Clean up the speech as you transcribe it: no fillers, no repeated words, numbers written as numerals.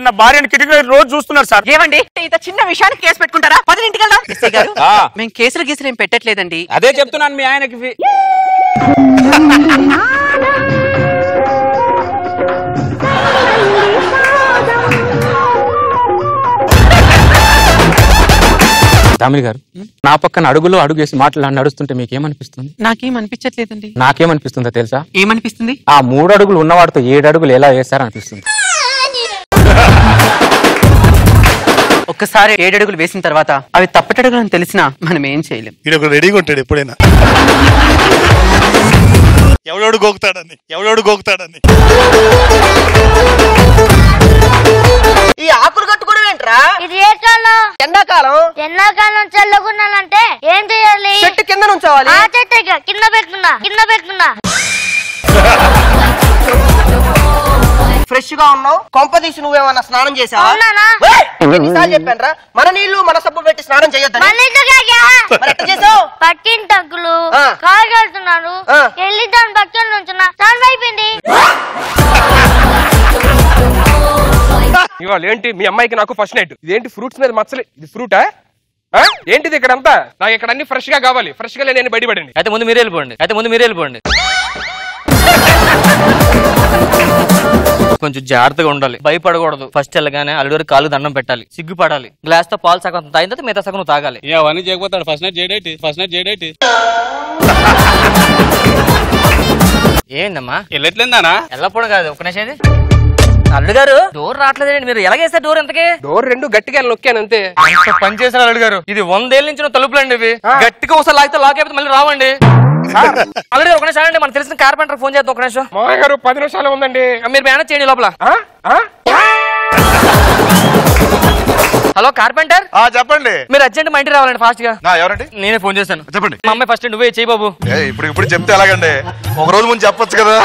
నా భార్యని కిటికీ రోజు చూస్తున్నారు సార్. ఏమండి ఇంత చిన్న విషయానికి కేసు పెట్టుకుంటారా? 10 ఇంటికి వెళ్దాం. ఎస్ఐ గారు మేము కేసులు గీసులు ఏం పెట్టట్లేదండి. అదే చెప్తున్నాను మీ ఆయనకి. దామిని గారు నా పక్కన అడుగులో అడుగు వేసి మాట్లాడి నడుస్తుంటే మీకేమనిపిస్తుంది? నాకేం అనిపించట్లేదండి. నాకేమనిపిస్తుందో తెలుసా? ఏమనిపిస్తుంది? ఆ 3 అడుగులు ఉన్నవాడితో 7 అడుగులు ఎలా వేశారనిపిస్తుంది. ఒక్కసారి 7 అడుగులు వేసిన తర్వాత అవి తప్పటడుగులు అని తెలిసినా మనం ఏం చేయలేం. వీడు రెడీగా ఉంటాడు ఎప్పుడైనా ఎవడోడు గోకుతాడని. ఈ ఆకులు కట్టుకోవడం ఏంట్రా? ఇది ఏ కాలం? ఎండాకాలం. ఎండాకాలం చల్లగుండాలంటే ఏం చేయాలి? చెట్టు కింద నుంచోవాలి. ఆ చెట్టు కింద పెట్టుకున్నా ఫ్రెష్ గా ఉన్నావు. కొంపదీసి నువ్వేమన్నా స్నానం చేసావా? ఎన్నిసార్లు చెప్పాను రా, మన నీళ్లు మన సబ్బు పెట్టి స్నానం చేయొద్దని. పట్టిన టంకులు కాగలుతున్నాను. వెళ్ళి దాని పక్కన నుంచున్నా. స్నానం అయిపోయింది. ఇవాళ ఏంటి మీ అమ్మాయికి నాకు ఫస్ట్ నైట్? ఇదేంటి ఫ్రూట్స్ మీద మచ్చలే? ఇది ఫ్రూటా? ఏంటిది ఇక్కడ అంతా? నాకు ఇక్కడ అన్ని ఫ్రెష్ గా కావాలి. ఫ్రెష్ గా నేను బయటపడండి. అయితే ముందు మీరే వెళ్ళిపోండి. కొంచెం జాగ్రత్తగా ఉండాలి, భయపడకూడదు. ఫస్ట్ వెళ్ళగానే అల్లుడు కాళ్ళు దండం పెట్టాలి, సిగ్గుపడాలి. గ్లాస్ తో పాలు సగం తాగిన తర్వాత మిగతా సగం తాగాలి. అవన్నీ చేయకపోతాడు. ఫస్ట్ నైట్ చేయడేటి ఏందమ్మా వెళ్ళట్లేదానా? వెళ్ళప్పుడు కాదు, ఒక నిమిషం. అల్లుడు గారు డోర్ రావట్లేదండి. మీరు ఎలాగేస్తారు డోర్? ఎంతకి డోర్ 2 గట్టిగా నొక్కాను అంతే. పని చేశారు అల్లుడు గారు. ఇది 100 ఏళ్ళ నుంచి తలుపులండి ఇవి. గట్టిగా ఒకసారి లాగితే లాక్ అయిపోతే మళ్ళీ రావండి. అల్లుడు గారు ఒక నిమిషం అండి, మనకు తెలిసిన కార్పెంటర్ ఫోన్ చేద్దాం. ఒక నిమిషం. మామయ్య గారు 10 నిమిషాలు ఉందండి. మీరు మేనేజ్ చేయండి లోపల. Hello carpenter. చెప్పండి. మీరు అర్జెంట్ మా ఇంటికి రావాలండి ఫాస్ట్ గా. ఎవరండి? నేనే ఫోన్ చేశాను. చెప్పండి. మా అమ్మాయి ఫస్ట్ నువ్వే చేయి బాబు. ఇప్పుడు చెప్తే ఎలాగండి? ఒక రోజు ముందు చెప్పొచ్చు కదా.